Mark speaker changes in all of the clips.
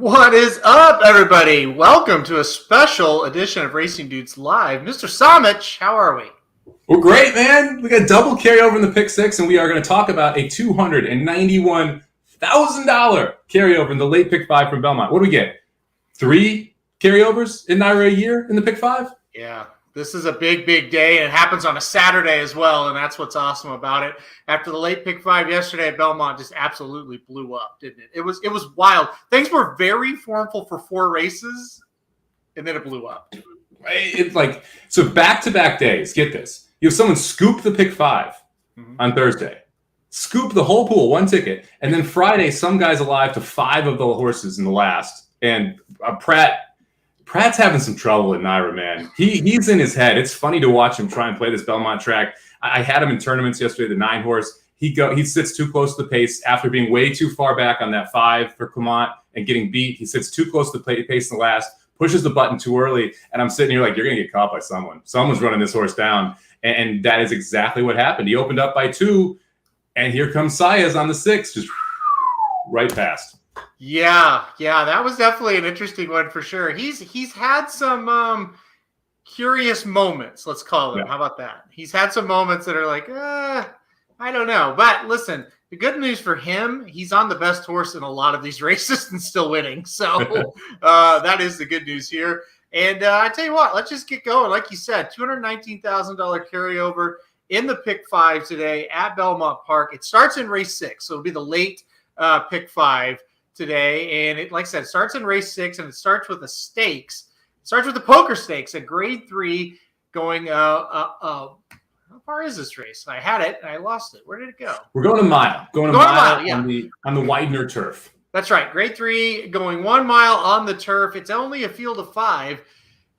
Speaker 1: What is up, everybody? Welcome to a special edition of Racing Dudes Live. Mr. Samich, how are we?
Speaker 2: We're great, man. We got double carryover in the pick six, and we are going to talk about a $291,000 carryover in the late pick five from Belmont. What do we get? 3 carryovers in NYRA a year in the pick five?
Speaker 1: Yeah, this is a big day, and it happens on a Saturday as well, and that's what's awesome about it. After the late pick five yesterday at Belmont just absolutely blew up, didn't it? It was wild. Things were very formful for 4 races, and then it blew up.
Speaker 2: It's like, so back-to-back days, get this. You have someone scoop the pick five on Thursday, scoop the whole pool, 1 ticket, and then Friday, some guy's alive to 5 of the horses in the last, and Pratt's having some trouble at NYRA, man. He's in his head. It's funny to watch him try and play this Belmont track. I had him in tournaments yesterday, the 9 horse. He sits too close to the pace after being way too far back on that 5 for Clement and getting beat. He sits too close to the pace in the last, pushes the button too early, and I'm sitting here like, you're going to get caught by someone. Someone's running this horse down, and that is exactly what happened. He opened up by 2, and here comes Saez on the 6, just right past.
Speaker 1: Yeah, that was definitely an interesting one for sure. He's had some curious moments, let's call them. Yeah. How about that? He's had some moments that are like, I don't know. But listen, the good news for him, he's on the best horse in a lot of these races and still winning. So that is the good news here. And I tell you what, let's just get going. Like you said, $219,000 carryover in the pick 5 today at Belmont Park. It starts in race 6, so it'll be the late pick 5 today. And it, like I said, starts in race 6, and it starts with the stakes. It starts with the poker stakes at grade 3 going how far is this race? I had it and I lost it. Where did it go?
Speaker 2: We're going a mile. Going a mile yeah. on the Widener turf.
Speaker 1: That's right. Grade 3 going 1 mile on the turf. It's only a field of 5.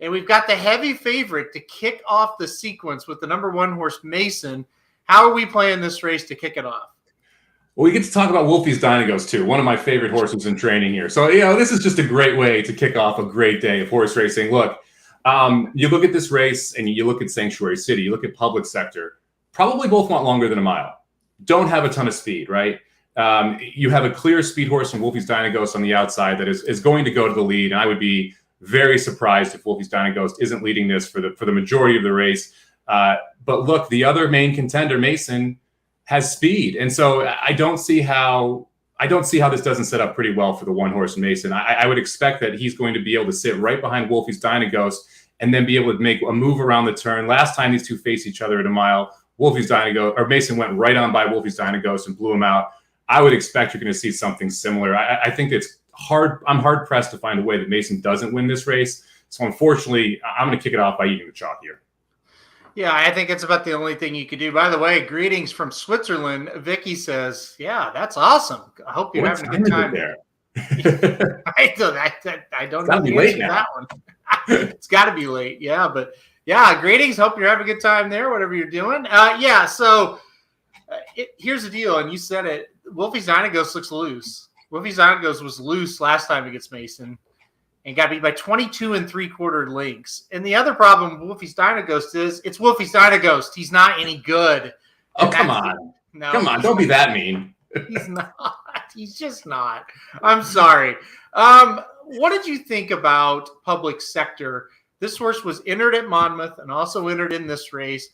Speaker 1: And we've got the heavy favorite to kick off the sequence with the number 1 horse, Mason. How are we playing this race to kick it off?
Speaker 2: Well, we get to talk about Wolfie's Dynagos, too, one of my favorite horses in training here. So, this is just a great way to kick off a great day of horse racing. Look, you look at this race and you look at Sanctuary City, you look at Public Sector, probably both want longer than a mile. Don't have a ton of speed, right? You have a clear speed horse from Wolfie's Dynagos on the outside that is going to go to the lead. And I would be very surprised if Wolfie's Dynagos isn't leading this for the majority of the race. But look, the other main contender, Mason, has speed. And so I don't see how this doesn't set up pretty well for the 1 horse Mason. I would expect that he's going to be able to sit right behind Wolfie's Dynagos and then be able to make a move around the turn. Last time these two faced each other at a mile, Mason went right on by Wolfie's Dynagos and blew him out. I would expect you're going to see something similar. I think it's hard. I'm hard pressed to find a way that Mason doesn't win this race. So unfortunately, I'm going to kick it off by eating the chalk here.
Speaker 1: Yeah, I think it's about the only thing you could do. By the way, greetings from Switzerland. Vicky says, yeah, that's awesome. I hope you're having a good time there. I don't know the answer to that one. It's got to be late. Yeah, but yeah, greetings. Hope you're having a good time there, whatever you're doing. So here's the deal, and you said it. Wolfie's Dynagos looks loose. Wolfie's Dynagos was loose last time against Mason and got beat by 22 3/4 lengths. And the other problem with Wolfie's Dynagos is it's Wolfie's Dynagos. He's not any good.
Speaker 2: Oh, come on. No, come on. Don't be that mean.
Speaker 1: He's not. He's just not. I'm sorry. What did you think about Public Sector? This horse was entered at Monmouth and also entered in this race.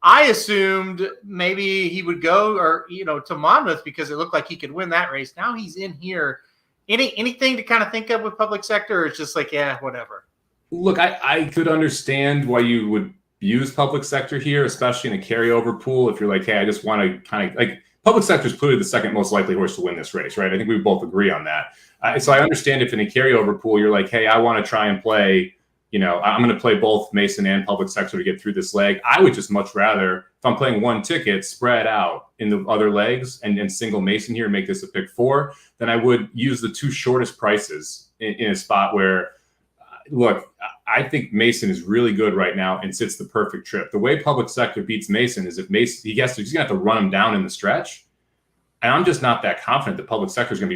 Speaker 1: I assumed maybe he would go to Monmouth because it looked like he could win that race. Now he's in here. Anything to kind of think of with Public Sector, or it's just like, yeah, whatever?
Speaker 2: Look, I could understand why you would use Public Sector here, especially in a carryover pool. If you're like, hey, I just want to kind of like Public Sector is clearly the second most likely horse to win this race, right? I think we both agree on that. So I understand if in a carryover pool, you're like, hey, I want to try and play, I'm going to play both Mason and Public Sector to get through this leg. I would just much rather, if I'm playing 1 ticket, spread out in the other legs and single Mason here and make this a pick 4, then I would use the 2 shortest prices in a spot where, look, I think Mason is really good right now and sits the perfect trip. The way Public Sector beats Mason is if Mason, he's going to have to run him down in the stretch. And I'm just not that confident that Public Sector is going to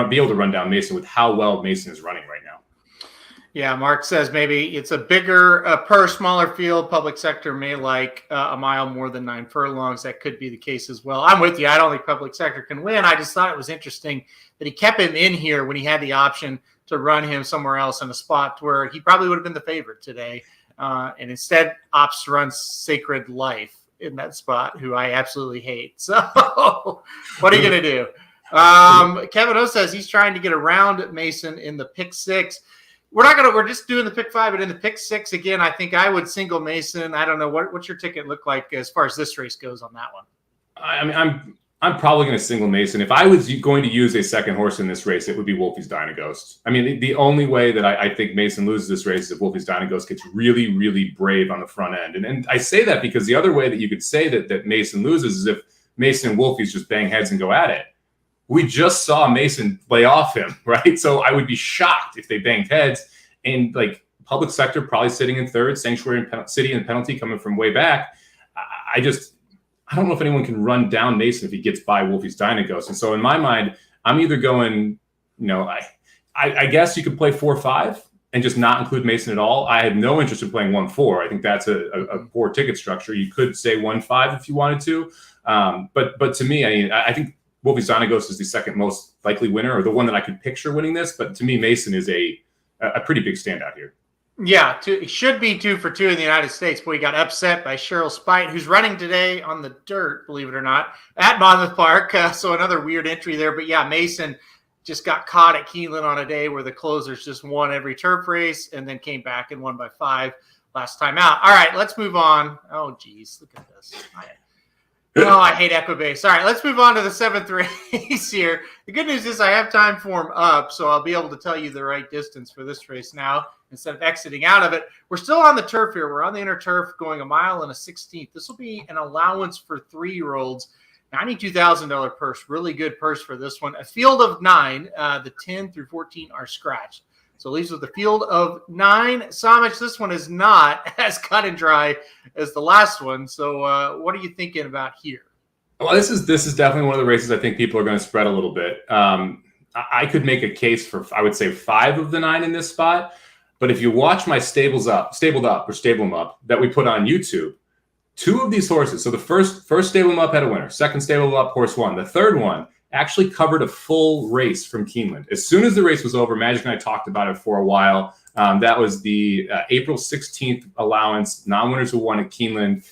Speaker 2: be able to run down Mason with how well Mason is running right now.
Speaker 1: Yeah, Mark says maybe it's a bigger per smaller field. Public Sector may like a mile more than 9 furlongs. That could be the case as well. I'm with you. I don't think Public Sector can win. I just thought it was interesting that he kept him in here when he had the option to run him somewhere else in a spot where he probably would have been the favorite today. And instead opts to run Sacred Life in that spot, who I absolutely hate. So what are you going to do? Kevin O says he's trying to get around Mason in the pick 6. We're just doing the pick 5, but in the pick 6 again, I think I would single Mason. I don't know what's your ticket look like as far as this race goes on that one.
Speaker 2: I mean, I'm probably going to single Mason. If I was going to use a second horse in this race, it would be Wolfie's Dynaghost. I mean, the only way that I think Mason loses this race is if Wolfie's Dynaghost gets really, really brave on the front end. And I say that because the other way that you could say that Mason loses is if Mason and Wolfie's just bang heads and go at it. We just saw Mason lay off him, right? So I would be shocked if they banged heads. And like Public Sector probably sitting in third, Sanctuary and City and Penalty coming from way back. I don't know if anyone can run down Mason if he gets by Wolfie's Dynaghost. And so in my mind, I'm either going, I guess you could play 4-5 and just not include Mason at all. I have no interest in playing 1-4. I think that's a poor ticket structure. You could say 1-5 if you wanted to. But to me, I think Wolfie's Dynaghost is the second most likely winner, or the one that I could picture winning this. But to me, Mason is a pretty big standout here.
Speaker 1: Yeah, it should be 2 for 2 in the United States, but he got upset by Cheryl Spite, who's running today on the dirt, believe it or not, at Belmont Park. So another weird entry there. But yeah, Mason just got caught at Keeneland on a day where the closers just won every turf race and then came back and won by 5 last time out. All right, let's move on. Oh, geez, look at this. I hate Equibase. All right, let's move on to the 7th race here. The good news is I have time form up, so I'll be able to tell you the right distance for this race now instead of exiting out of it. We're still on the turf here. We're on the inner turf going 1 mile and a 16th. This will be an allowance for 3-year-olds. $92,000 purse. Really good purse for this one. A field of 9. The 10 through 14 are scratched. So it leaves with a field of 9. Samich, this one is not as cut and dry as the last one. So what are you thinking about here?
Speaker 2: Well, this is definitely one of the races I think people are going to spread a little bit. I could make a case for, I would say, 5 of the 9 in this spot. But if you watch my Stabled Up that we put on YouTube, 2 of these horses, so the first Stable 'em Up had a winner. Second Stable 'em Up horse won. The third one actually covered a full race from Keeneland. As soon as the race was over, Magic and I talked about it for a while. That was the April 16th allowance, non-winners who won at Keeneland,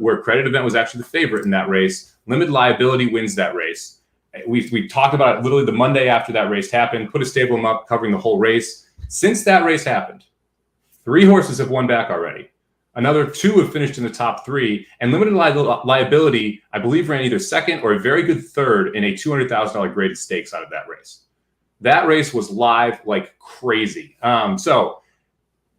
Speaker 2: where Credit Event was actually the favorite in that race. Limited Liability wins that race. We talked about it literally the Monday after that race happened, put a Stable 'em Up covering the whole race. Since that race happened, 3 horses have won back already. Another 2 have finished in the top 3, and Limited Liability, I believe, ran either second or a very good third in a $200,000 graded stakes out of that race. That race was live like crazy. So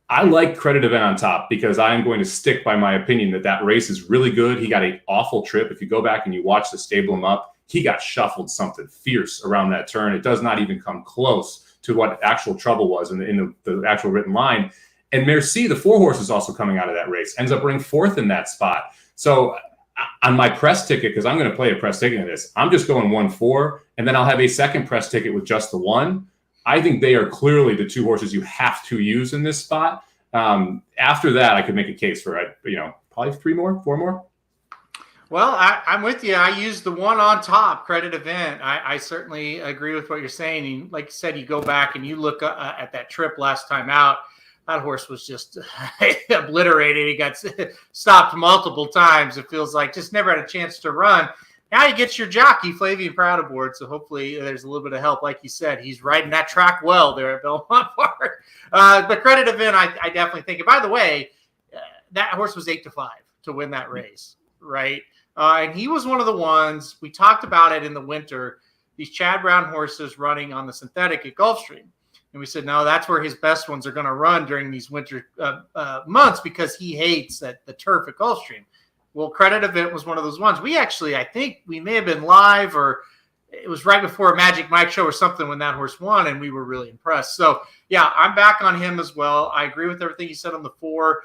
Speaker 2: I like Credit Event on top because I am going to stick by my opinion that race is really good. He got an awful trip. If you go back and you watch the Stable 'em Up, he got shuffled something fierce around that turn. It does not even come close to what actual trouble was in the actual written line. And Merci, the 4 horse, is also coming out of that race, ends up running 4th in that spot. So on my press ticket, because I'm going to play a press ticket in this, I'm just going 1-4, and then I'll have a second press ticket with just the 1. I think they are clearly the 2 horses you have to use in this spot. After that, I could make a case for, probably 4 more.
Speaker 1: Well, I'm with you. I used the 1 on top, Credit Event. I certainly agree with what you're saying. And like you said, you go back and you look at that trip last time out. That horse was just obliterated. He got stopped multiple times. It feels like just never had a chance to run. Now you get your jockey, Flavian Proud aboard. So hopefully there's a little bit of help. Like you said, he's riding that track well there at Belmont Park. But Credit Event, I definitely think. And by the way, that horse was 8-5 to win that race, right? And he was one of the ones, we talked about it in the winter, these Chad Brown horses running on the synthetic at Gulfstream. And we said, no, that's where his best ones are going to run during these winter months because he hates the turf at Gulfstream. Well, Credit Event was one of those ones. We actually, I think we may have been live or it was right before a Magic Mike show or something when that horse won, and we were really impressed. So, yeah, I'm back on him as well. I agree with everything you said on the 4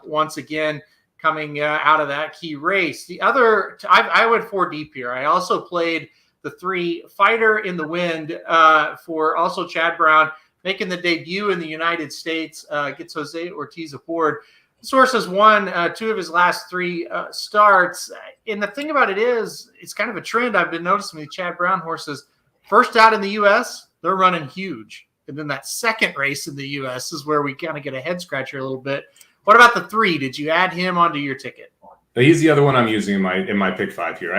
Speaker 1: once again coming out of that key race. The other, I went 4 deep here. I also played the 3 Fighter in the Wind for also Chad Brown, making the debut in the United States, gets Jose Ortiz aboard. This horse has won 2 of his last 3 starts. And the thing about it is, it's kind of a trend I've been noticing with Chad Brown horses. First out in the U.S., they're running huge. And then that second race in the U.S. is where we kind of get a head scratcher a little bit. What about the 3? Did you add him onto your ticket?
Speaker 2: He's the other one I'm using in my pick 5 here.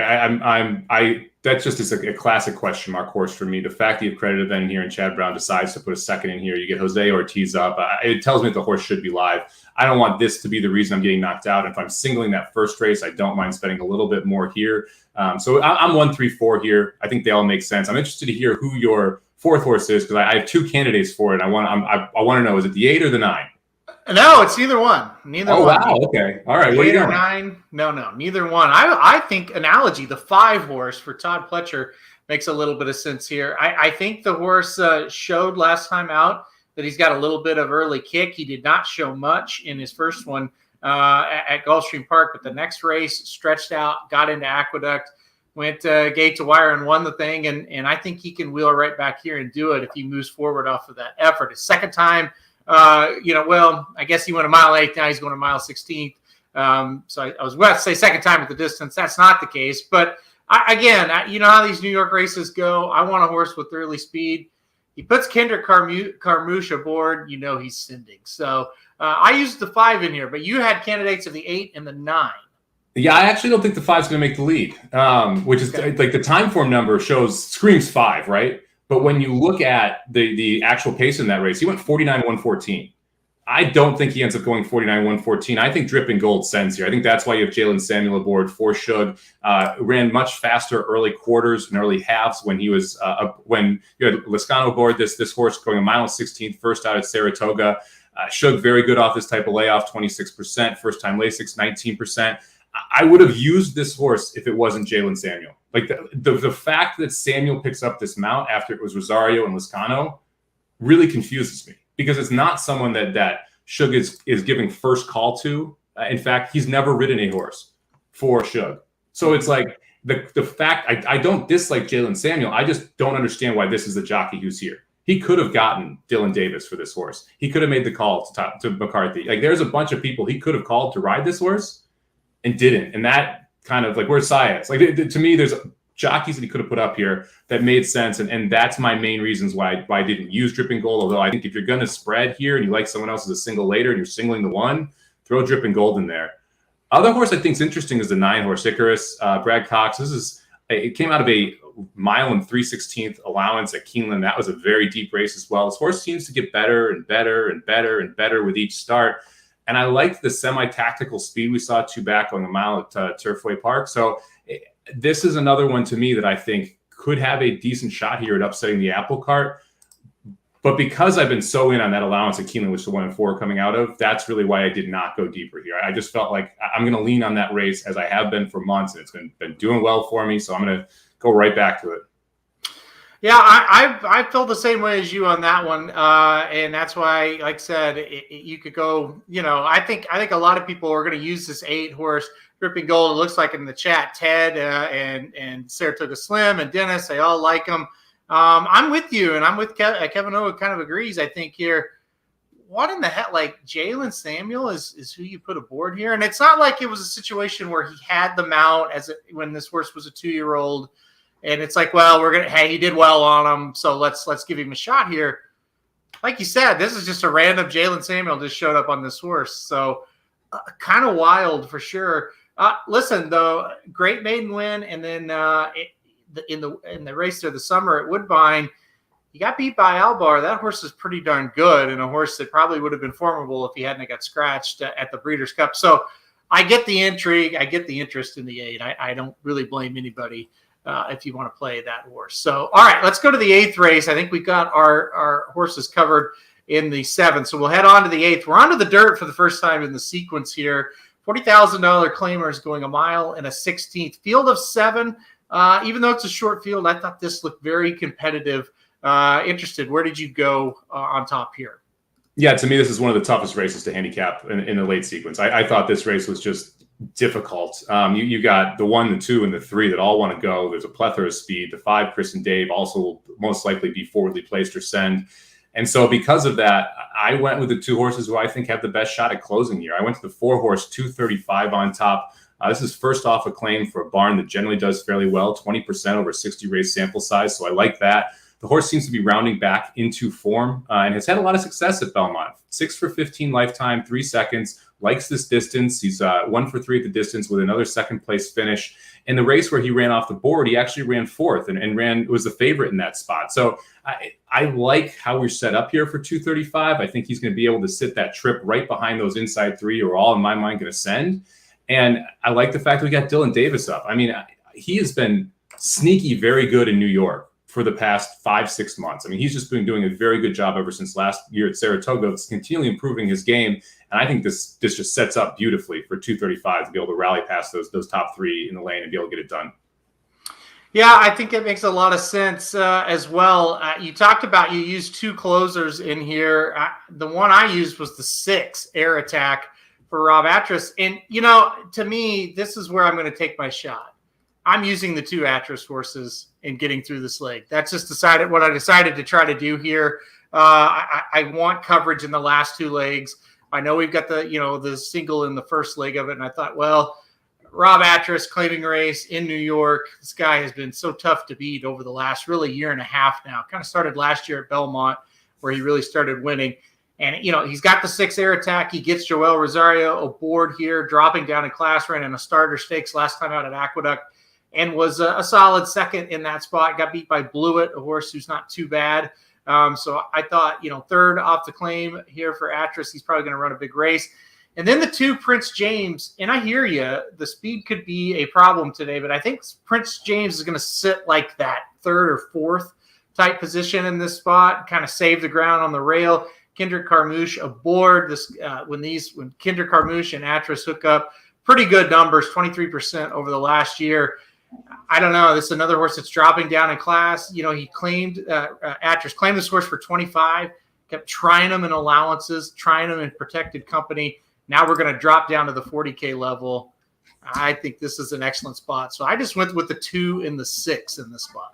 Speaker 2: That just is a classic question mark horse for me. The fact that you've credited then here and Chad Brown decides to put a second in here, you get Jose Ortiz up. It tells me that the horse should be live. I don't want this to be the reason I'm getting knocked out. If I'm singling that first race, I don't mind spending a little bit more here. So I'm 1, 3, 4 here. I think they all make sense. I'm interested to hear who your 4th horse is because I have 2 candidates for it. I want to know, is it the 8 or the 9?
Speaker 1: No, it's neither one. Neither one.
Speaker 2: Oh, wow. Okay. All right. What are you doing?
Speaker 1: 9? No, neither one. I think analogy, the 5 horse for Todd Pletcher makes a little bit of sense here. I think the horse showed last time out that he's got a little bit of early kick. He did not show much in his first one at Gulfstream Park, but the next race stretched out, got into Aqueduct, went gate to wire and won the thing. And I think he can wheel right back here and do it if he moves forward off of that effort. His second time, I guess he went a mile 8. Now he's going a mile 16th. So I was about to say second time at the distance. That's not the case. But you know how these New York races go. I want a horse with early speed. He puts Kendrick Carmouche aboard. You know he's sending. So I used the 5 in here, but you had candidates of the 8 and the 9.
Speaker 2: Yeah, I actually don't think the 5 is going to make the lead, which is like the time form number screams 5, right? But when you look at the actual pace in that race, he went 49-114. I don't think he ends up going 49-114. I think Dripping Gold sends here. I think that's why you have Jalen Samuel aboard for Shug. Ran much faster early quarters and early halves when he was when you had Lascano aboard this horse going a mile 16th, first out at Saratoga. Shug very good off this type of layoff, 26%. First time Lasix, 19%. I would have used this horse if it wasn't Jalen Samuel. Like the fact that Samuel picks up this mount after it was Rosario and Lascano really confuses me because it's not someone that Shug is giving first call to. In fact, he's never ridden a horse for Shug. So it's like the fact I don't dislike Jalen Samuel. I just don't understand why this is the jockey who's here. He could have gotten Dylan Davis for this horse. He could have made the call to McCarthy. Like there's a bunch of people he could have called to ride this horse and didn't. And that kind of like where's Sias? Like to me, there's jockeys that he could have put up here that made sense. And that's my main reasons why I didn't use Dripping Gold. Although I think if you're going to spread here and you like someone else as a single later and you're singling the 1, throw Dripping Gold in there. Other horse I think is interesting is the 9 horse Icarus. Brad Cox. It came out of a mile and 3/16 allowance at Keeneland. That was a very deep race as well. This horse seems to get better and better and better and better with each start. And I liked the semi-tactical speed we saw 2 back on the mile at Turfway Park. So this is another one to me that I think could have a decent shot here at upsetting the apple cart. But because I've been so in on that allowance at Keeneland, which is the 1 and 4 coming out of, that's really why I did not go deeper here. I just felt like I'm going to lean on that race as I have been for months, and it's been doing well for me. So I'm going to go right back to it.
Speaker 1: Yeah, I felt the same way as you on that one, and that's why, like I said, you could go. I think a lot of people are going to use this 8 horse Dripping Gold. It looks like in the chat, Ted and Saratoga Slim and Dennis, they all like him. I'm with you, and I'm with Kevin O. Kind of agrees. I think here, what in the heck? Like Jalen Samuel is who you put aboard here, and it's not like it was a situation where he had the mount when this horse was a 2-year-old. And it's like, well, he did well on him, so let's give him a shot here. Like you said, this is just a random Jalen Samuel just showed up on this horse. So kind of wild for sure. Listen, though, great maiden win. And then in the race of the summer at Woodbine, you got beat by Albar. That horse is pretty darn good, and a horse that probably would have been formidable if he hadn't got scratched at the Breeders' Cup. So I get the intrigue. I get the interest in the 8. I don't really blame anybody if you want to play that horse. So, all right, let's go to the 8th race. I think we got our horses covered in the 7th. So we'll head on to the 8th. We're on to the dirt for the first time in the sequence here. $40,000 claimers going a mile and a 16th. Field of 7. Even though it's a short field, I thought this looked very competitive. Interested, where did you go on top here?
Speaker 2: Yeah, to me, this is one of the toughest races to handicap in the late sequence. I thought this race was just difficult. You got the 1, the 2, and the 3 that all want to go. There's a plethora of speed. The 5, Chris and Dave, also will most likely be forwardly placed or send. And so because of that, I went with the 2 horses who I think have the best shot at closing here. I went to the 4 horse, 235 on top. This is first off a claim for a barn that generally does fairly well, 20% over 60 race sample size. So I like that. the horse seems to be rounding back into form and has had a lot of success at Belmont. 6 for 15 lifetime, 3 seconds, likes this distance. He's 1 for 3 at the distance with another second place finish. In the race where he ran off the board, he actually ran 4th and was the favorite in that spot. So I like how we're set up here for 235. I think he's going to be able to sit that trip right behind those inside 3 who are all, in my mind, going to send. And I like the fact that we got Dylan Davis up. I mean, he has been sneaky very good in New York for the past 5-6 months. I mean, he's just been doing a very good job ever since last year at Saratoga. It's continually improving his game. And I think this just sets up beautifully for 235 to be able to rally past those top 3 in the lane and be able to get it done.
Speaker 1: Yeah, I think it makes a lot of sense as well. You talked about you used 2 closers in here. The one I used was the 6 Air Attack for Rob Atras. And, to me, this is where I'm going to take my shot. I'm using the 2 Atras horses and getting through this leg. That's just what I decided to try to do here. I want coverage in the last 2 legs. I know we've got the single in the first leg of it. And I thought, well, Rob Atras claiming race in New York. This guy has been so tough to beat over the last really year and a half now. Kind of started last year at Belmont where he really started winning. And, he's got the 6 Air Attack. He gets Joel Rosario aboard here, dropping down in class, ran in a starter stakes last time out at Aqueduct, and was a solid second in that spot. Got beat by Blewett, a horse who's not too bad. So I thought, 3rd off the claim here for Atras. He's probably going to run a big race. And then the 2 Prince James, and I hear you, the speed could be a problem today, but I think Prince James is going to sit like that 3rd or 4th type position in this spot, kind of save the ground on the rail. Kendrick Carmouche aboard this when Kendrick Carmouche and Atras hook up, pretty good numbers, 23% over the last year. I don't know. This is another horse that's dropping down in class. He claimed Atras claimed this horse for 25, kept trying him in allowances, trying him in protected company. Now we're going to drop down to the 40K level. I think this is an excellent spot. So I just went with the 2 and the 6 in this spot.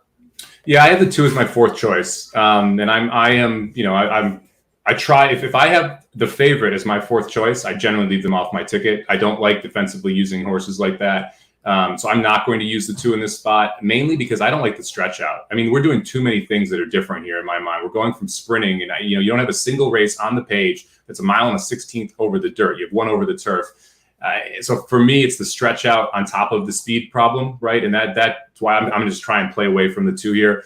Speaker 2: Yeah, I have the 2 as my 4th choice. And I try, if I have the favorite as my 4th choice, I generally leave them off my ticket. I don't like defensively using horses like that. So I'm not going to use the 2 in this spot, mainly because I don't like the stretch out. I mean, we're doing too many things that are different here in my mind. We're going from sprinting and, you don't have a single race on the page that's 1 mile and a 16th over the dirt. You have 1 over the turf. So for me, it's the stretch out on top of the speed problem, right? And that's why I'm just trying to play away from the 2 here.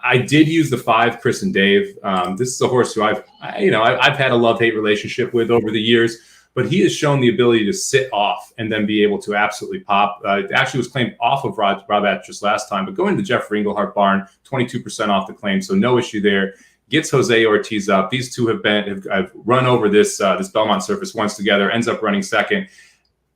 Speaker 2: I did use the 5, Chris and Dave. This is a horse who I've had a love-hate relationship with over the years, but he has shown the ability to sit off and then be able to absolutely pop. It actually was claimed off of Rob Atras last time, but going to the Jeffrey Englehart barn, 22% off the claim, so no issue there. Gets Jose Ortiz up. These 2 have run over this Belmont surface once together, ends up running second.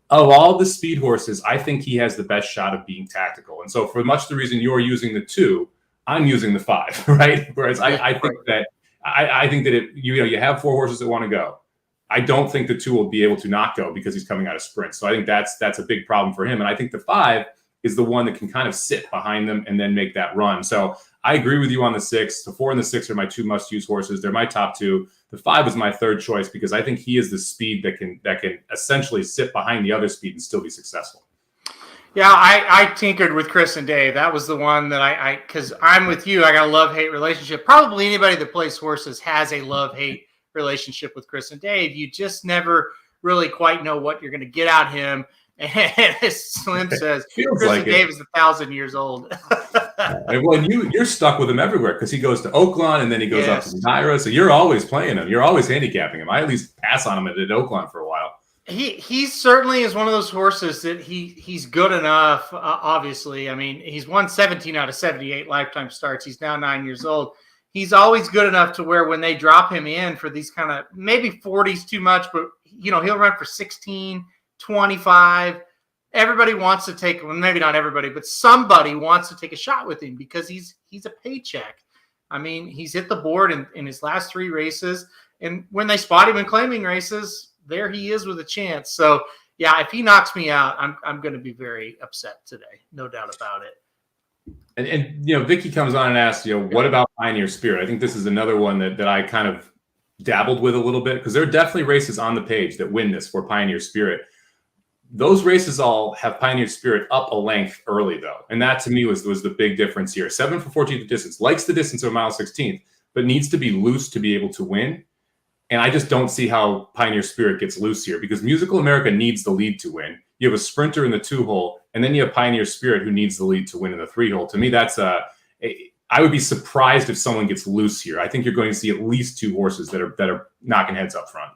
Speaker 2: Of all the speed horses, I think he has the best shot of being tactical. And so for much the reason you're using the 2, I'm using the 5, right? Whereas I think that you have 4 horses that want to go. I don't think the 2 will be able to not go because he's coming out of sprint. So I think that's a big problem for him. And I think the 5 is the one that can kind of sit behind them and then make that run. So I agree with you on the 6. The 4 and the 6 are my 2 must-use horses. They're my top 2. The 5 is my 3rd choice because I think he is the speed that can essentially sit behind the other speed and still be successful.
Speaker 1: Yeah, I tinkered with Chris and Dave. That was the one that because I'm with you. I got a love-hate relationship. Probably anybody that plays horses has a love-hate relationship with Chris and Dave. You just never really quite know what you're going to get out of him. And as Slim says, Chris like and Dave is 1,000 years old.
Speaker 2: Well, you're stuck with him everywhere because he goes to Oakland and then he goes up to Naira. So you're always playing him. You're always handicapping him. I at least pass on him at Oakland for a while.
Speaker 1: He certainly is one of those horses that he's good enough. Obviously, I mean, he's won 17 out of 78 lifetime starts. He's now 9 years old. He's always good enough to where when they drop him in for these kind of maybe 40s too much, but he'll run for 16, 25. Everybody wants to take, well, maybe not everybody, but somebody wants to take a shot with him because he's a paycheck. I mean, he's hit the board in his last 3 races, and when they spot him in claiming races, there he is with a chance. So, yeah, if he knocks me out, I'm going to be very upset today. No doubt about it.
Speaker 2: And Vicky comes on and asks, what about Pioneer Spirit? I think this is another one that I kind of dabbled with a little bit because there are definitely races on the page that win this for Pioneer Spirit. Those races all have Pioneer Spirit up a length early, though. And that, to me, was the big difference here. 7 for 14th distance, likes the distance of a mile 16th, but needs to be loose to be able to win. And I just don't see how Pioneer Spirit gets loose here, because Musical America needs the lead to win. You have a sprinter in the 2-hole, and then you have Pioneer Spirit who needs the lead to win in the 3-hole. To me, that's I would be surprised if someone gets loose here. I think you're going to see at least 2 horses that are knocking heads up front.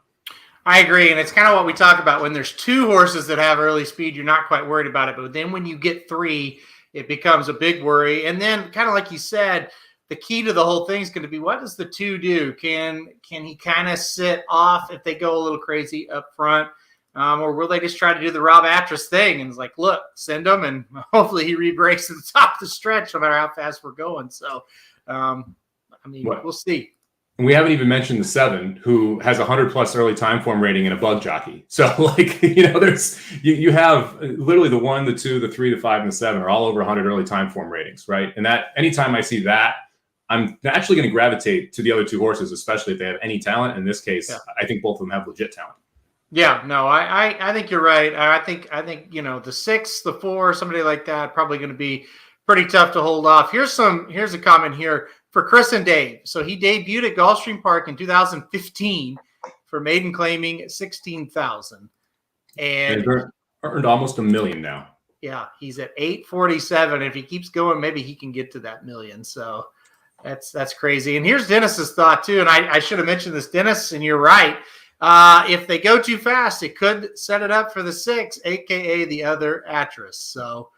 Speaker 1: I agree, and it's kind of what we talk about. When there's 2 horses that have early speed, you're not quite worried about it. But then when you get 3, it becomes a big worry. And then, kind of like you said, the key to the whole thing is going to be, what does the 2 do? Can he kind of sit off if they go a little crazy up front? Or will they just try to do the Rob Atras thing? And it's like, look, send him, and hopefully he re-breaks at the top of the stretch no matter how fast we're going. So, we'll see.
Speaker 2: And we haven't even mentioned the 7, who has 100+ early time form rating and a bug jockey. So, there's you have literally the 1, the 2, the 3, the 5, and the 7 are all over 100 early time form ratings, right? And that anytime I see that, I'm naturally going to gravitate to the other 2 horses, especially if they have any talent. In this case, yeah. I think both of them have legit talent.
Speaker 1: Yeah, no, I think you're right. I think the 6, the 4, somebody like that, probably going to be pretty tough to hold off. Here's a comment here for Chris and Dave. So he debuted at Gulfstream Park in 2015 for maiden claiming 16,000, and
Speaker 2: earned almost $1 million now.
Speaker 1: Yeah, he's at 847. If he keeps going, maybe he can get to that $1 million. So that's crazy. And here's Dennis's thought too. And I should have mentioned this, Dennis. And you're right. If they go too fast, it could set it up for the 6, aka the other Atras. So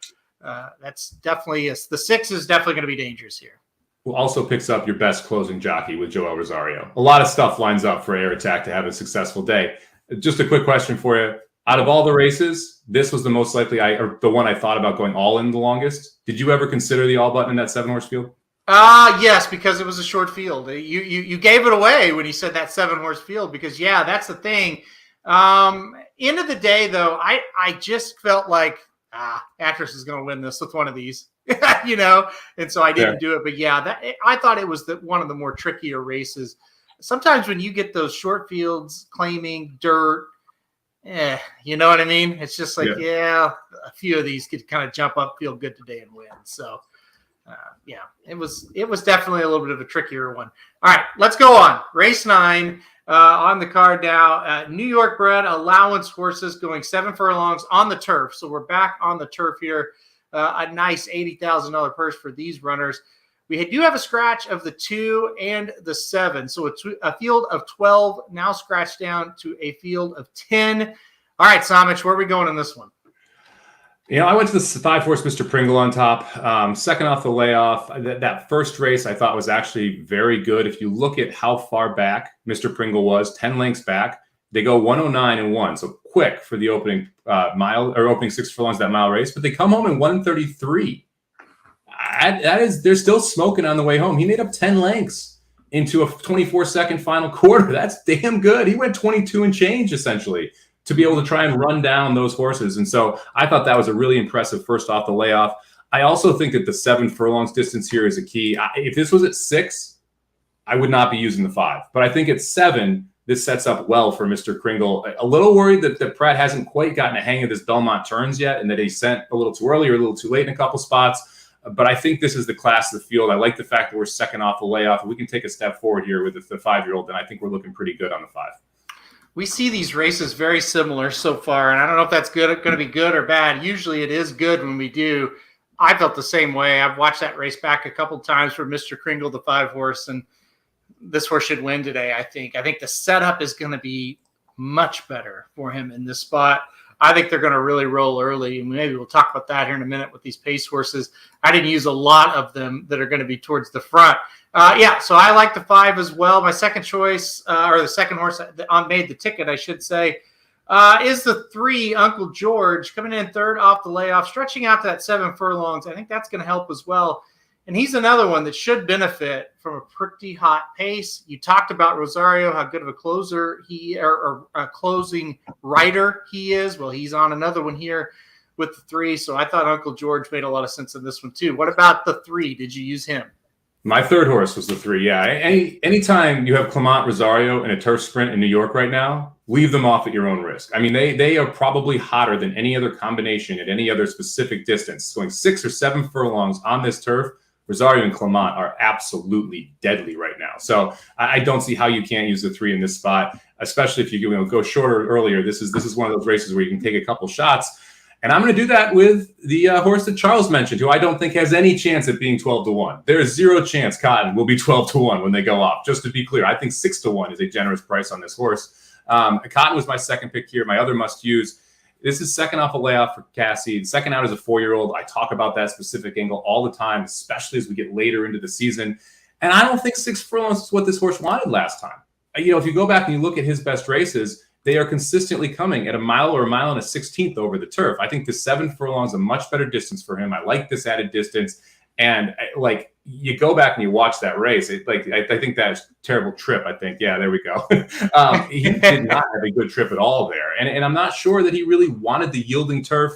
Speaker 1: that's definitely the 6 is definitely going to be dangerous here.
Speaker 2: Who also picks up your best closing jockey with Joel Rosario. A lot of stuff lines up for Air Attack to have a successful day. Just a quick question for you. Out of all the races, this was the most likely, or the one I thought about going all in the longest. Did you ever consider the all button in that 7-horse field?
Speaker 1: Yes, because it was a short field. You gave it away when you said that 7-horse field, because yeah, that's the thing. End of the day, though, I just felt like Atras is going to win this with one of these, and so I didn't do it. But yeah, I thought it was one of the more trickier races. Sometimes when you get those short fields claiming dirt, you know what I mean? It's just like, a few of these could kind of jump up, feel good today, and win. So. It was definitely a little bit of a trickier one. All right, let's go on. Race 9 on the card now. New York bred allowance horses going 7 furlongs on the turf. So we're back on the turf here. A nice $80,000 purse for these runners. We do have a scratch of the 2 and the 7. So it's a field of 12 now scratched down to a field of 10. All right, Samich, where are we going in this one?
Speaker 2: I went to the 5-horse Mr. Pringle on top. Second off the layoff. That first race I thought was actually very good. If you look at how far back Mr. Pringle was, 10 lengths back, they go 109 and 1. So quick for the opening mile, or opening 6 furlongs that mile race, but they come home in 133. They're still smoking on the way home. He made up 10 lengths into a 24-second final quarter. That's damn good. He went 22 and change essentially, to be able to try and run down those horses. And so I thought that was a really impressive first off the layoff. I also think that the 7 furlongs distance here is a key. If this was at 6, I would not be using the 5. But I think at 7, this sets up well for Mr. Pringle. A little worried that Pratt hasn't quite gotten a hang of this Belmont turns yet, and that he sent a little too early or a little too late in a couple spots. But I think this is the class of the field. I like the fact that we're second off the layoff. If we can take a step forward here with the 5-year-old, then I think we're looking pretty good on the 5.
Speaker 1: We see these races very similar so far, and I don't know if that's going to be good or bad. Usually it is good when we do. I felt the same way. I've watched that race back a couple times for Mr. Kringle, the 5-horse, and this horse should win today, I think. I think the setup is going to be much better for him in this spot. I think they're going to really roll early, and maybe we'll talk about that here in a minute with these pace horses. I didn't use a lot of them that are going to be towards the front. So I like the 5 as well. My second choice, or the second horse on made the ticket, I should say, is the 3, Uncle George, coming in third off the layoff, stretching out to that 7 furlongs. I think that's going to help as well. And he's another one that should benefit from a pretty hot pace. You talked about Rosario, how good of a closer or a closing rider he is. Well, he's on another one here with the 3. So I thought Uncle George made a lot of sense in this one too. What about the 3? Did you use him?
Speaker 2: My third horse was the 3. Yeah. Anytime you have Clement Rosario in a turf sprint in New York right now, leave them off at your own risk. I mean, they are probably hotter than any other combination at any other specific distance. Going 6 or 7 furlongs on this turf, Rosario and Clement are absolutely deadly right now. So I don't see how you can't use the 3 in this spot, especially if you go shorter earlier. This is one of those races where you can take a couple shots. And I'm going to do that with the horse that Charles mentioned, who I don't think has any chance at being 12-1. There is 0 chance Cotton will be 12-1 when they go off. Just to be clear, I think 6-1 is a generous price on this horse. Cotton was my second pick here. My other must use. This is second off a layoff for Cassie. Second out as a 4-year-old. I talk about that specific angle all the time, especially as we get later into the season. And I don't think 6 furlongs is what this horse wanted last time. You know, if you go back and you look at his best races, they are consistently coming at a mile or a mile and a 16th over the turf. I think the 7 furlongs is a much better distance for him. I like this added distance. And like, you go back and you watch that race, I think that's terrible trip. I think, yeah, there we go. He did not have a good trip at all there. And I'm not sure that he really wanted the yielding turf.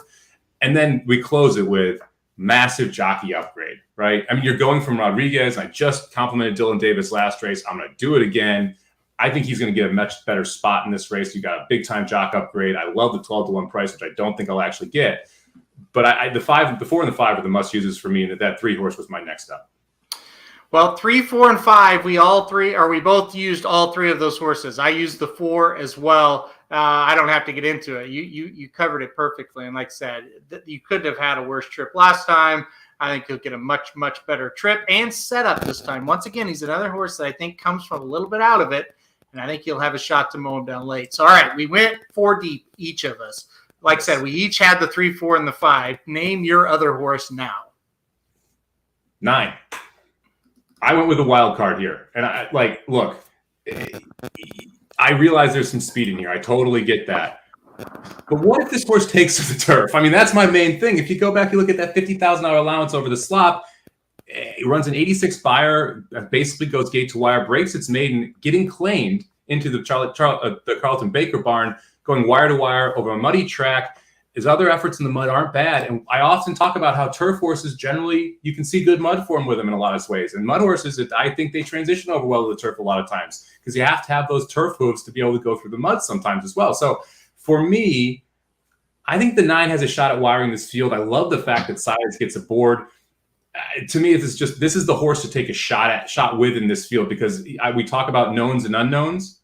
Speaker 2: And then we close it with massive jockey upgrade, right? I mean, you're going from Rodriguez. I just complimented Dylan Davis last race. I'm going to do it again. I think he's going to get a much better spot in this race. You got a big time jock upgrade. I love the 12-1 price, which I don't think I'll actually get. But the 4 and the 5 are the must uses for me, and that 3 horse was my next up.
Speaker 1: Well, 3, 4, and 5, we both used all 3 of those horses. I used the 4 as well. I don't have to get into it. You covered it perfectly. And like I said, you couldn't have had a worse trip last time. I think he'll get a much, much better trip and setup this time. Once again, he's another horse that I think comes from a little bit out of it. And I think he'll have a shot to mow him down late. So, all right, we went 4 deep, each of us. Like I said, we each had the 3, 4, and the 5. Name your other horse now.
Speaker 2: 9. I went with a wild card here. And look, I realize there's some speed in here. I totally get that. But what if this horse takes to the turf? I mean, that's my main thing. If you go back, you look at that $50,000 allowance over the slop, it runs an 86 buyer, basically goes gate to wire, breaks its maiden, getting claimed into the Carlton Baker barn, going wire to wire over a muddy track. His other efforts in the mud aren't bad. And I often talk about how turf horses generally, you can see good mud form with them in a lot of ways. And mud horses, I think they transition over well to the turf a lot of times because you have to have those turf hooves to be able to go through the mud sometimes as well. So for me, I think the 9 has a shot at wiring this field. I love the fact that Sides gets aboard. To me, this is the horse to take a shot with in this field because we talk about knowns and unknowns.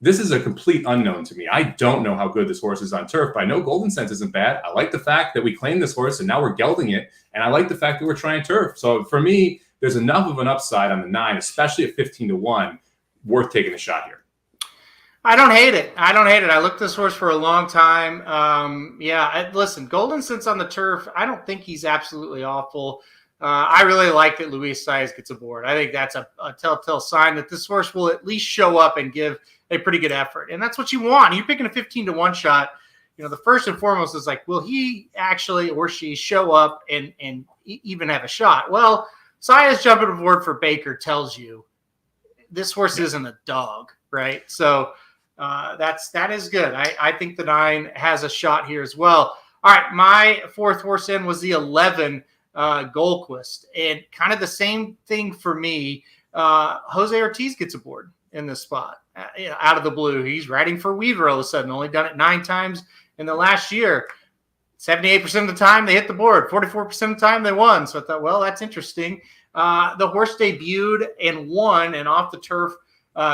Speaker 2: This is a complete unknown to me. I don't know how good this horse is on turf, but I know Golden Sense isn't bad. I like the fact that we claimed this horse and now we're gelding it. And I like the fact that we're trying turf. So for me, there's enough of an upside on the 9, especially at 15-1, worth taking a shot here.
Speaker 1: I don't hate it. I looked this horse for a long time. Listen, Golden Sense on the turf, I don't think he's absolutely awful. I really like that Luis Saez gets aboard. I think that's a telltale sign that this horse will at least show up and give a pretty good effort. And that's what you want. You're picking a 15-1 shot. You know, the first and foremost is like, will he actually or she show up and even have a shot? Well, Saez jumping aboard for Baker tells you this horse isn't a dog, right? So that is good. I think the 9 has a shot here as well. All right, my 4th horse in was the 11, Goldquist, and kind of the same thing for me. Jose Ortiz gets aboard in this spot out of the blue. He's riding for Weaver all of a sudden, only done it 9 times in the last year. 78% of the time they hit the board, 44% of the time they won. So I thought, well, that's interesting. The horse debuted and won and off the turf,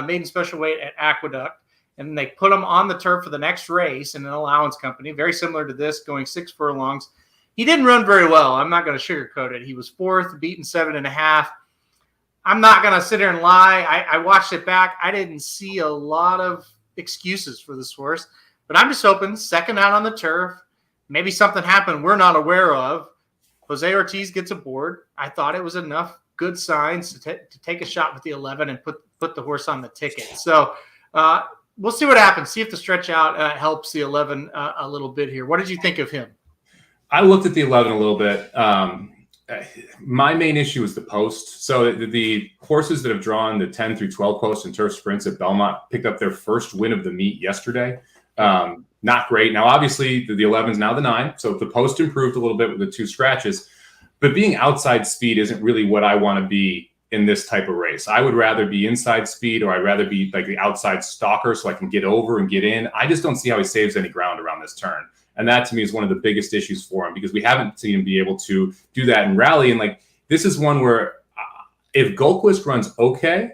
Speaker 1: maiden special weight at Aqueduct. And they put him on the turf for the next race in an allowance company, very similar to this, going 6 furlongs. He didn't run very well. I'm not going to sugarcoat it. He was 4th, beaten 7.5. I'm not going to sit here and lie. I watched it back. I didn't see a lot of excuses for this horse, but I'm just hoping second out on the turf, maybe something happened we're not aware of. Jose Ortiz gets aboard. I thought it was enough good signs to take a shot with the 11 and put the horse on the ticket. So we'll see what happens. See if the stretch out helps the 11 a little bit here. What did you think of him?
Speaker 2: I looked at the 11 a little bit. My main issue is the post. So the horses that have drawn the 10 through 12 posts and turf sprints at Belmont picked up their first win of the meet yesterday. Not great. Now, obviously, the 11 is now the 9. So the post improved a little bit with the 2 scratches. But being outside speed isn't really what I want to be in this type of race. I would rather be inside speed, or I'd rather be like the outside stalker so I can get over and get in. I just don't see how he saves any ground around this turn. And that to me is one of the biggest issues for him, because we haven't seen him be able to do that in rally. And like, this is one where if Goldquist runs okay,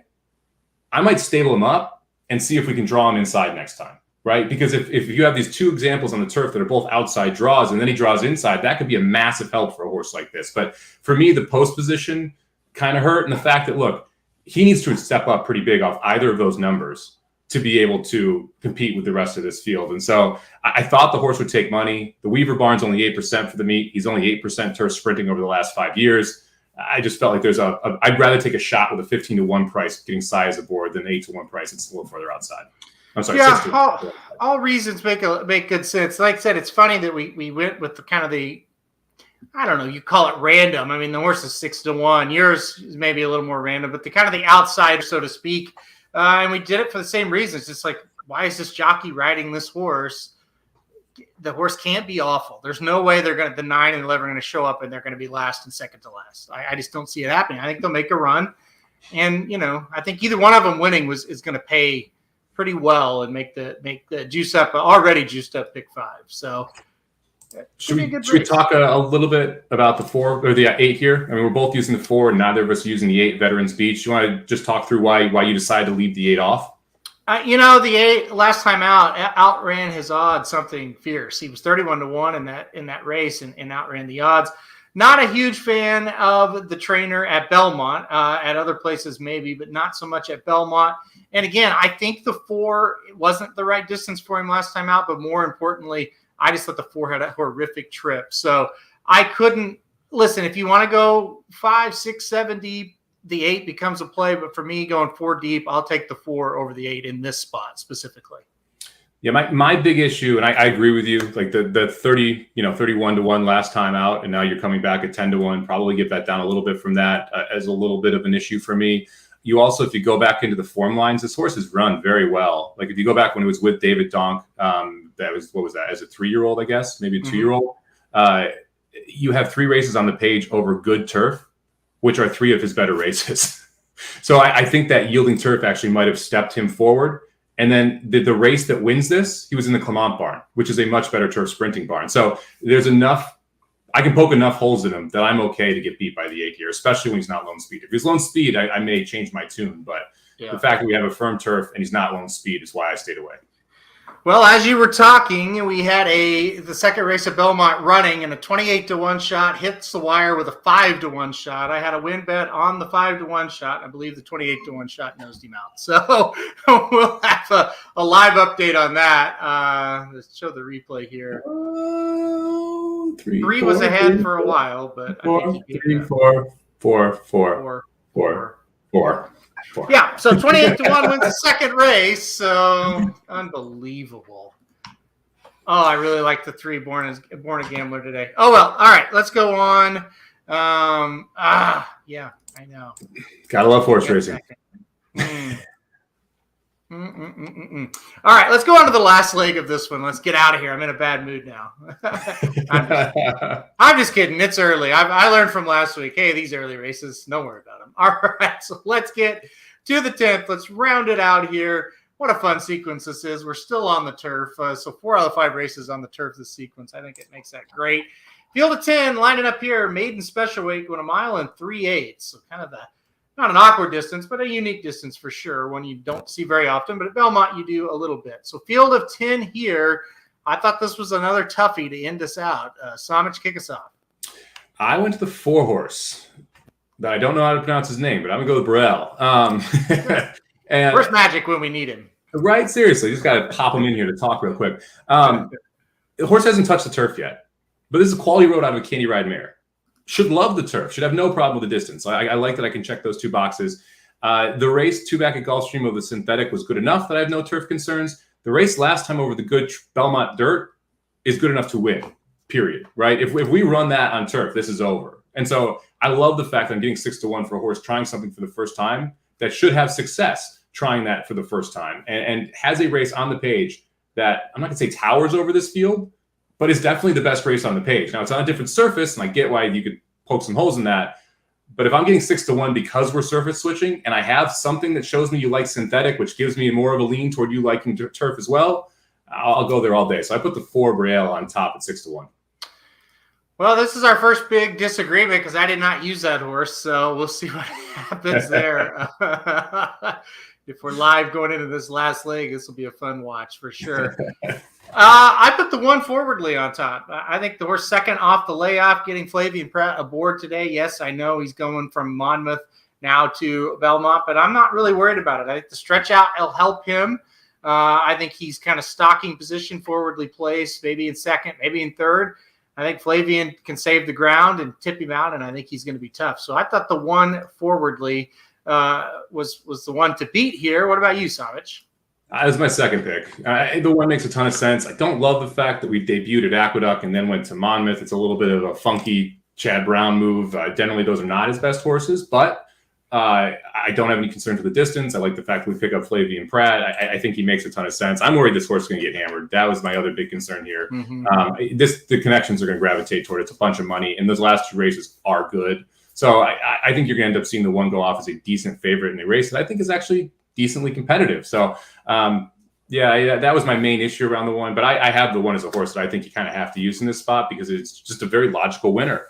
Speaker 2: I might stable him up and see if we can draw him inside next time, right? Because if you have these two examples on the turf that are both outside draws and then he draws inside, that could be a massive help for a horse like this. But for me, the post position kind of hurt, and the fact that, look, he needs to step up pretty big off either of those numbers to be able to compete with the rest of this field. And so I thought the horse would take money. The Weaver barn's only 8% for the meet. He's only 8% turf sprinting over the last 5 years. I just felt like there's I'd rather take a shot with a 15-1 price getting size aboard than an 8-1 price. It's a little further outside. I'm sorry.
Speaker 1: Yeah, all reasons make good sense. Like I said, it's funny that we went with the kind of the, I don't know, you call it random. I mean, the horse is 6-1. Yours is maybe a little more random, but the kind of the outsider, so to speak. And we did it for the same reasons. Just like, why is this jockey riding this horse? The horse can't be awful. There's no way the 9 and 11 are going to show up and they're going to be last and second to last. I just don't see it happening. I think they'll make a run. And, I think either one of them winning is going to pay pretty well and make the juice up, already juiced up pick 5. So
Speaker 2: should we talk a little bit about the 4 or the 8 here? I mean, we're both using the 4 and neither of us are using the 8 Veterans Beach. You want to just talk through why you decided to leave the 8 off?
Speaker 1: The 8 last time outran his odds something fierce. He was 31-1 in that race and outran the odds. Not a huge fan of the trainer at Belmont. At other places maybe, but not so much at Belmont. And again, I think the 4 wasn't the right distance for him last time out, but more importantly, I just thought the 4 had a horrific trip. So I couldn't listen. If you want to go 5, 6, 7 deep, the 8 becomes a play. But for me, going 4 deep, I'll take the 4 over the 8 in this spot specifically.
Speaker 2: Yeah, my big issue, and I agree with you, like the 31-1 last time out, and now you're coming back at 10-1, probably get that down a little bit from that as a little bit of an issue for me. You also, if you go back into the form lines, this horse has run very well. Like if you go back when it was with David Donk, that was, what was that, as a 3-year-old, I guess, maybe a 2-year-old. You have 3 races on the page over good turf, which are 3 of his better races. So I think that yielding turf actually might have stepped him forward. And then the race that wins this, he was in the Belmont Barn, which is a much better turf sprinting barn. So there's enough, I can poke enough holes in him that I'm okay to get beat by the 8 here, especially when he's not lone speed. If he's lone speed, I may change my tune, but the fact that we have a firm turf and he's not lone speed is why I stayed away.
Speaker 1: Well, as you were talking, we had the second race at Belmont running, and a 28-1 shot hits the wire with a 5-1 shot. I had a win bet on the 5-1 shot. I believe the 28-1 shot nosed him out. So we'll have a live update on that. Let's show the replay here. 3 was ahead for a while, but I think he
Speaker 2: 3, 4.
Speaker 1: Yeah, so 28-1 wins the second race. So unbelievable. Oh, I really like the 3 born a gambler today. Oh well, all right, let's go on. Yeah, I know.
Speaker 2: Gotta love horse racing.
Speaker 1: All right, let's go on to the last leg of this one. Let's get out of here. I'm in a bad mood now. I'm just kidding. It's early. I learned from last week. Hey, these early races, don't worry about them. All right, so let's get to the 10th. Let's round it out here. What a fun sequence this is. We're still on the turf. So 4 out of 5 races on the turf this sequence. I think it makes that great. Field of 10 lining up here. Maiden special weight going 1 mile and 3/8. So kind of not an awkward distance, but a unique distance for sure. One you don't see very often, but at Belmont you do a little bit. So field of 10 here. I thought this was another toughie to end us out. Samich, kick us off.
Speaker 2: I went to the 4 horse. I don't know how to pronounce his name, but I'm going to go with Burrell. And
Speaker 1: where's Magic when we need him?
Speaker 2: Right, seriously. Just got to pop him in here to talk real quick. The horse hasn't touched the turf yet, but this is a quality road out of a Candy Ride mare. Should love the turf. Should have no problem with the distance. I like that I can check those 2 boxes. The race 2 back at Gulfstream over the synthetic was good enough that I have no turf concerns. The race last time over the good Belmont dirt is good enough to win, period, right? If we run that on turf, this is over. And so I love the fact that I'm getting 6-1 for a horse trying something for the first time that should have success trying that for the first time and has a race on the page that I'm not going to say towers over this field, but it's definitely the best race on the page. Now, it's on a different surface, and I get why you could poke some holes in that, But if I'm getting 6-1 because we're surface switching and I have something that shows me you like synthetic, which gives me more of a lean toward you liking turf as well, I'll go there all day. So I put the 4 Braille on top at 6-1.
Speaker 1: Well, this is our first big disagreement because I did not use that horse. So we'll see what happens there. If we're live going into this last leg, this will be a fun watch for sure. I put the 1 Forwardly on top. I think the horse second off the layoff, getting Flavian Pratt aboard today. Yes, I know he's going from Monmouth now to Belmont, but I'm not really worried about it. I think the stretch out will help him. I think he's kind of stocking position, Forwardly placed, maybe in second, maybe in third. I think Flavian can save the ground and tip him out, and I think he's going to be tough. So I thought the 1 Forwardly was the one to beat here. What about you, Savage?
Speaker 2: That was my second pick. The 1 makes a ton of sense. I don't love the fact that we debuted at Aqueduct and then went to Monmouth. It's a little bit of a funky Chad Brown move. Generally, those are not his best horses, but I don't have any concern for the distance. I like the fact that we pick up Flavian Pratt. I think he makes a ton of sense. I'm worried this horse is going to get hammered. That was my other big concern here. Mm-hmm. The connections are going to gravitate toward it. It's a bunch of money, and those last 2 races are good. So I think you're going to end up seeing the 1 go off as a decent favorite in a race that I think is actually decently competitive. So, that was my main issue around the 1. But I have the 1 as a horse that I think you kind of have to use in this spot because it's just a very logical winner.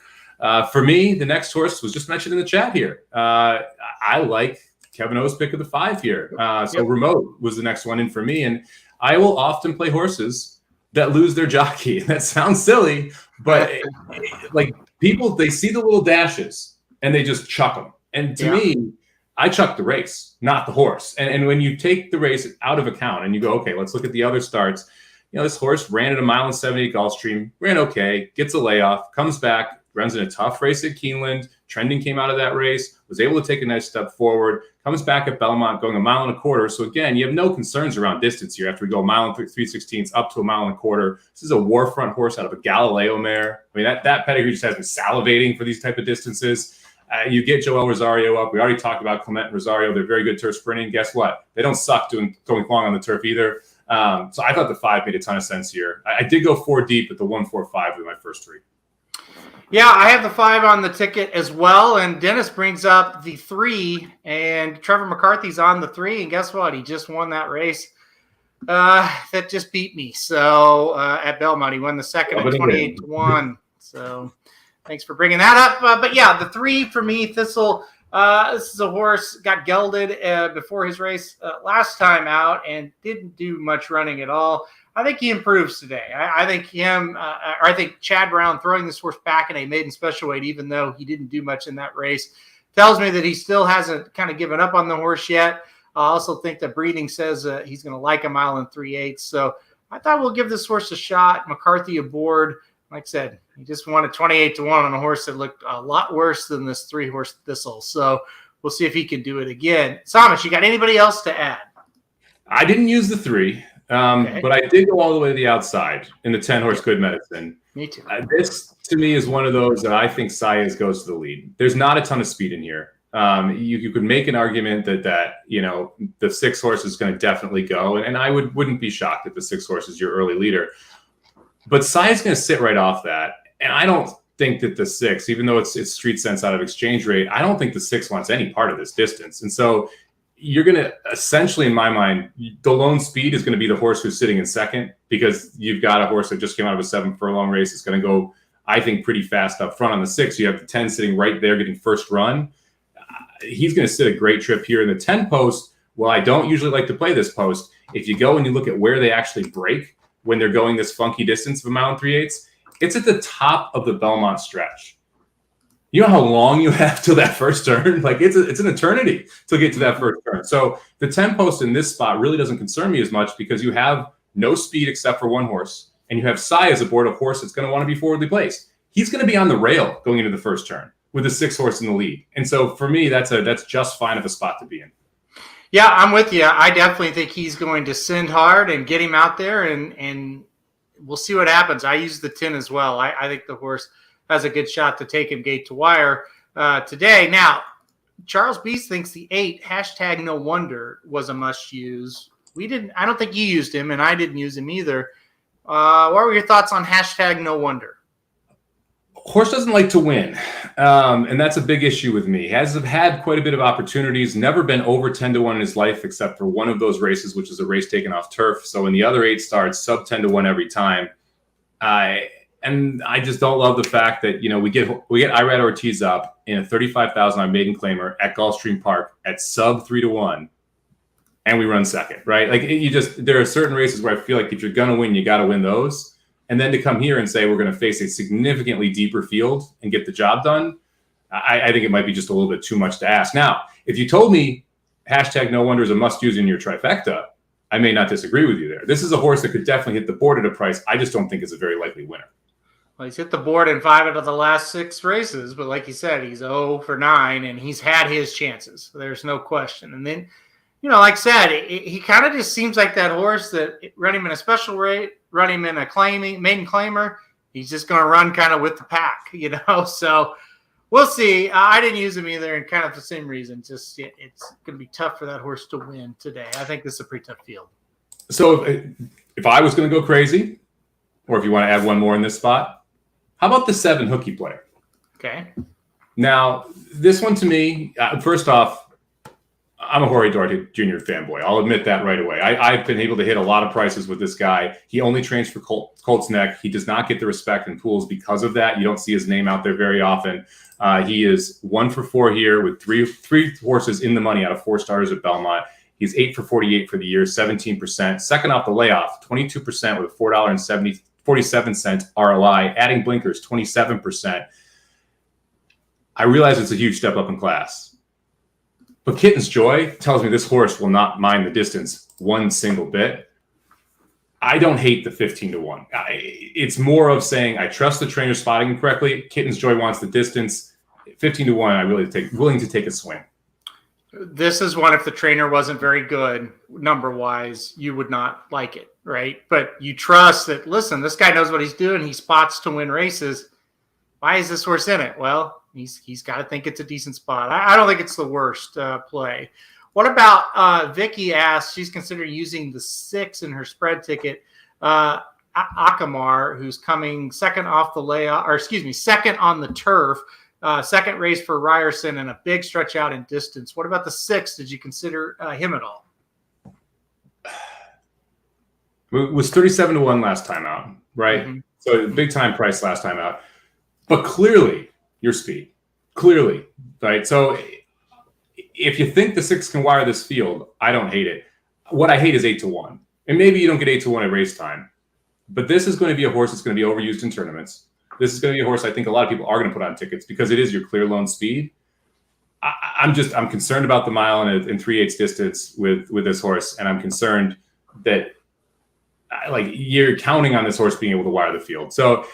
Speaker 2: For me, the next horse was just mentioned in the chat here. I like Kevin O's pick of the 5 here. Remote was the next one in for me. And I will often play horses that lose their jockey. That sounds silly, but like people, they see the little dashes and they just chuck them. And to me, I chuck the race, not the horse. And when you take the race out of account and you go, okay, let's look at the other starts. This horse ran at a 1:78 Gulfstream, ran okay, gets a layoff, comes back, runs in a tough race at Keeneland. Trending came out of that race, was able to take a nice step forward, comes back at Belmont going 1.25 miles. So again, you have no concerns around distance here after we go 1 3/16 up to 1.25 miles. This is a war front horse out of a Galileo mare. I mean, that pedigree just has me salivating for these type of distances. You get Joel Rosario up. We already talked about Clement and Rosario. They're very good turf sprinting. Guess what? They don't suck going long on the turf either. So I thought the 5 made a ton of sense here. I did go 4 deep, but the 1, 4, 5 were my first 3.
Speaker 1: Yeah, I have the 5 on the ticket as well. And Dennis brings up the 3, and Trevor McCarthy's on the 3. And guess what? He just won that race. That just beat me. So at Belmont, he won the second at 28-1. So thanks for bringing that up. But yeah, the 3 for me, Thistle. This is a horse got gelded before his race last time out and didn't do much running at all. I think he improves today. I think I think Chad Brown throwing this horse back in a maiden special weight, even though he didn't do much in that race, tells me that he still hasn't kind of given up on the horse yet. I also think that breeding says he's going to like 1 3/8. So I thought we'll give this horse a shot. McCarthy aboard. Like I said, he just won at 28-1 on a horse that looked a lot worse than this 3-horse Thistle. So we'll see if he can do it again. Samas, you got anybody else to add?
Speaker 2: I didn't use the 3. But I did go all the way to the outside in the 10-horse Good Medicine.
Speaker 1: Me too.
Speaker 2: This, to me, is one of those that I think Saez goes to the lead. There's not a ton of speed in here. You could make an argument that the 6 horse is going to definitely go, and I wouldn't be shocked if the 6 horse is your early leader. But Saez is going to sit right off that, and I don't think that the 6, even though it's street sense out of exchange rate, I don't think the 6 wants any part of this distance, and so you're going to essentially, in my mind, the lone speed is going to be the horse who's sitting in second because you've got a horse that just came out of a 7 furlong race. It's going to go, I think, pretty fast up front on the 6. You have the 10 sitting right there getting first run. He's going to sit a great trip here in the 10 post. Well, I don't usually like to play this post. If you go and you look at where they actually break when they're going this funky distance of 1 3/8, it's at the top of the Belmont stretch. You know how long you have till that first turn? Like it's an eternity to get to that first turn. So the 10 post in this spot really doesn't concern me as much because you have no speed except for 1 horse, and you have Saez aboard a horse that's going to want to be forwardly placed. He's going to be on the rail going into the first turn with the 6 horse in the lead. And so for me, that's just fine of a spot to be in.
Speaker 1: Yeah, I'm with you. I definitely think he's going to send hard and get him out there, and we'll see what happens. I use the 10 as well. I think the horse has a good shot to take him gate to wire today. Now, Charles Beast thinks the 8 #No Wonder was a must use. I don't think you used him, and I didn't use him either. What were your thoughts on #No Wonder?
Speaker 2: Horse doesn't like to win, and that's a big issue with me. He has had quite a bit of opportunities, never been over 10-1 in his life, except for one of those races, which is a race taken off turf. So in the other 8 starts, sub 10-1 every time. And I just don't love the fact that, we get Irad Ortiz up in a 35,000 maiden claimer at Gulfstream Park at sub 3-1, and we run second, right? Like there are certain races where I feel like if you're gonna win, you got to win those. And then to come here and say we're going to face a significantly deeper field and get the job done, I think it might be just a little bit too much to ask. Now, if you told me #No Wonder is a must-use in your trifecta, I may not disagree with you there. This is a horse that could definitely hit the board at a price I just don't think is a very likely winner.
Speaker 1: Well, he's hit the board in 5 out of the last 6 races, but like you said, he's 0 for 9, and he's had his chances. So there's no question. And then, like I said, he kind of just seems like that horse that run him in a special rate, run him in a maiden claimer. He's just going to run kind of with the pack, So we'll see. I didn't use him either, and kind of for the same reason. Just it's going to be tough for that horse to win today. I think this is a pretty tough field.
Speaker 2: So if I was going to go crazy, or if you want to add one more in this spot, how about the 7 hooky player?
Speaker 1: Okay.
Speaker 2: Now, this one to me, first off, I'm a Jorge Duarte Jr. fanboy. I'll admit that right away. I've been able to hit a lot of prices with this guy. He only trains for Colts Neck. He does not get the respect in pools because of that. You don't see his name out there very often. He is 1 for 4 here with three horses in the money out of 4 starters at Belmont. He's 8 for 48 for the year, 17%. Second off the layoff, 22% with a $4.47 ROI. Adding blinkers, 27%. I realize it's a huge step up in class. But Kitten's Joy tells me this horse will not mind the distance one single bit. I don't hate the 15-1. It's more of saying I trust the trainer spotting him correctly. Kitten's Joy wants the distance. 15-1, I really willing to take a swing.
Speaker 1: This is one, if the trainer wasn't very good number-wise, you would not like it, right? But you trust that, listen, this guy knows what he's doing. He spots to win races. Why is this horse in it? Well, he's got to think it's a decent spot. I don't think it's the worst play. What about Vicky asks, she's considering using the 6 in her spread ticket. Akamar, who's coming second off the layoff, second on the turf, second race for Ryerson, and a big stretch out in distance. What about the 6? Did you consider him at all?
Speaker 2: It was 37-1 last time out, right?
Speaker 1: Mm-hmm.
Speaker 2: So big time price last time out. But clearly, your speed. Clearly, right? So if you think the 6 can wire this field, I don't hate it. What I hate is 8-1. And maybe you don't get 8-1 at race time. But this is going to be a horse that's going to be overused in tournaments. This is going to be a horse I think a lot of people are going to put on tickets because it is your clear lone speed. I'm concerned about the mile and 3/8 distance with this horse. And I'm concerned that you're counting on this horse being able to wire the field. So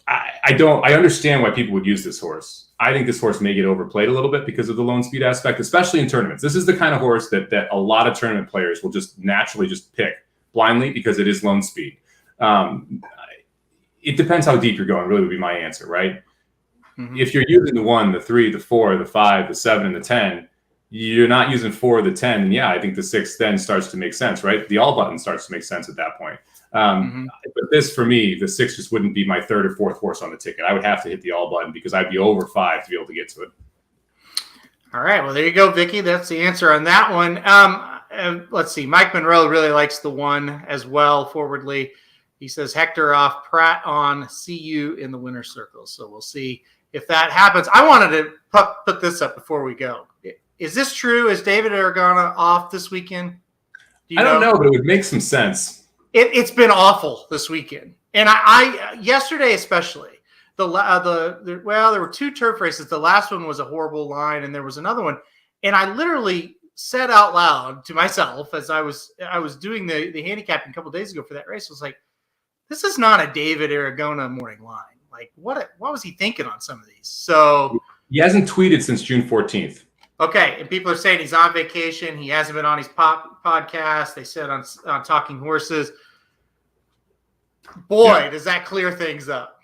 Speaker 2: I understand why people would use this horse. I think this horse may get overplayed a little bit because of the lone speed aspect, especially in tournaments. This is the kind of horse that a lot of tournament players will just naturally just pick blindly because it is lone speed. It depends how deep you're going, really would be my answer, right? Mm-hmm. If you're using the 1, the 3, the 4, the 5, the 7, and the 10, you're not using 4 or the 10. And yeah, I think the 6 then starts to make sense, right? The all button starts to make sense at that point. But this, for me, the 6 just wouldn't be my 3rd or 4th horse on the ticket. I would have to hit the all button because I'd be over 5 to be able to get to it.
Speaker 1: All right. Well, there you go, Vicky. That's the answer on that one. Let's see. Mike Monroe really likes the 1 as well, forwardly. He says, Hector off, Pratt on, see you in the winner's circle. So we'll see if that happens. I wanted to put this up before we go. Is this true? Is David Aragona off this weekend?
Speaker 2: I don't know, but it would make some sense.
Speaker 1: It's been awful this weekend, and I yesterday especially. There were 2 turf races. The last one was a horrible line, and there was another one. And I literally said out loud to myself as I was doing the handicapping a couple of days ago for that race, I was like, "This is not a David Aragona morning line. Like, what was he thinking on some of these?" So
Speaker 2: he hasn't tweeted since June 14th.
Speaker 1: Okay, and people are saying he's on vacation. He hasn't been on his podcast. They said on Talking Horses. Boy, yeah. Does that clear things up.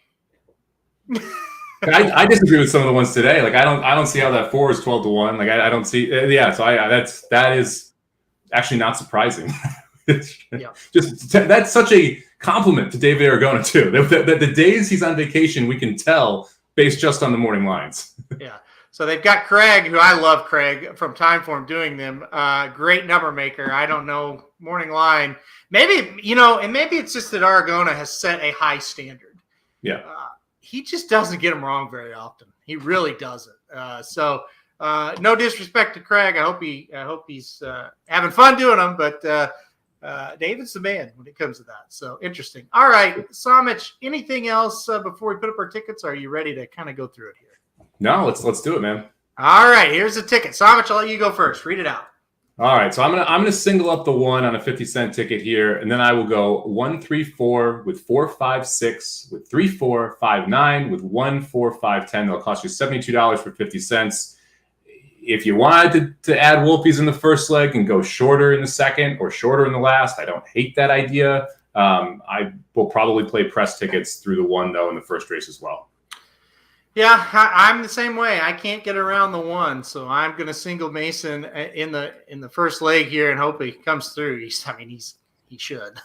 Speaker 2: I disagree with some of the ones today. Like I don't see how that 4 is 12-1. Like I don't see. Yeah, so that is actually not surprising.
Speaker 1: Yeah.
Speaker 2: Just that's such a compliment to David Aragona too. The days he's on vacation, we can tell based just on the morning lines.
Speaker 1: Yeah. So they've got Craig, who I love Craig from Timeform doing them. Great number maker. I don't know, morning line. Maybe, and maybe it's just that Aragona has set a high standard.
Speaker 2: Yeah.
Speaker 1: He just doesn't get them wrong very often. He really doesn't. So no disrespect to Craig. I hope he's having fun doing them, but David's the man when it comes to that. So interesting. All right, Samich, anything else before we put up our tickets? Are you ready to kind of go through it here?
Speaker 2: No, let's do it, man.
Speaker 1: All right, here's the ticket. Samich, I'll let you go first. Read it out.
Speaker 2: All right, so I'm gonna single up the 1 on a 50-cent ticket here, and then I will go 1, 3, 4 with 4, 5, 6 with 3, 4, 5, 9 with 1, 4, 5, 10. That'll cost you $72 for 50 cents. If you wanted to add Wolfies in the first leg and go shorter in the second or shorter in the last, I don't hate that idea. I will probably play press tickets through the 1 though in the first race as well.
Speaker 1: Yeah, I'm the same way. I can't get around the 1, so I'm going to single Mason in the first leg here and hope he comes through. He should.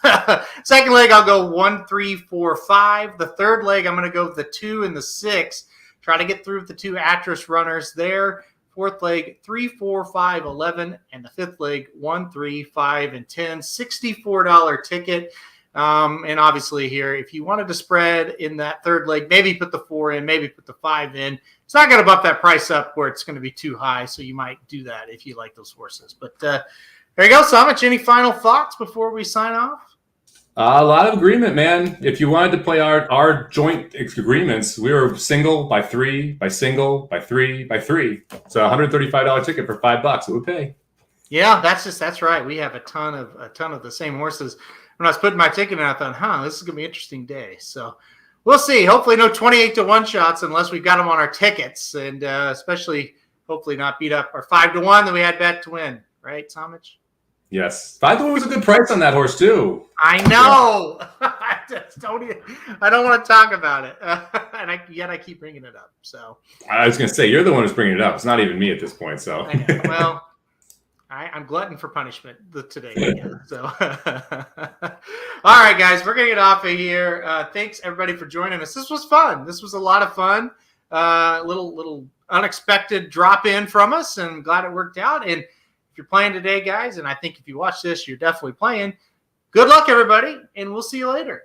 Speaker 1: Second leg, I'll go 1, 3, 4, 5. The third leg, I'm going to go with the 2 and the 6. Try to get through with the 2 actress runners there. Fourth leg, 3, 4, 5, 11, and the fifth leg, 1, 3, 5, and 10. $64 ticket. And obviously here, if you wanted to spread in that third leg, maybe put the 4 in, maybe put the 5 in. It's not going to bump that price up where it's going to be too high, so you might do that if you like those horses. But there you go, Samich. Any final thoughts before we sign off?
Speaker 2: A lot of agreement, man. If you wanted to play our joint agreements, we were single by 3, by single by 3, by 3. So $135 ticket for $5, it would pay.
Speaker 1: Yeah, that's right. We have a ton of the same horses. When I was putting my ticket in, I thought, this is gonna be an interesting day. So we'll see. Hopefully, no 28-1 shots unless we've got them on our tickets, and especially hopefully not beat up our 5-1 that we had bet to win. Right, Samich?
Speaker 2: Yes, 5-1 was a good price on that horse too.
Speaker 1: I know. Yeah. I don't want to talk about it, and I keep bringing it up. So
Speaker 2: I was going to say you're the one who's bringing it up. It's not even me at this point. So
Speaker 1: I know. Well, I'm glutton for punishment today. Again, so all right, guys, we're gonna get off of here. Thanks everybody for joining us. This was fun. This was a lot of fun. Little unexpected drop in from us, and glad it worked out. And if you're playing today, guys, and I think if you watch this, you're definitely playing. Good luck, everybody, and we'll see you later.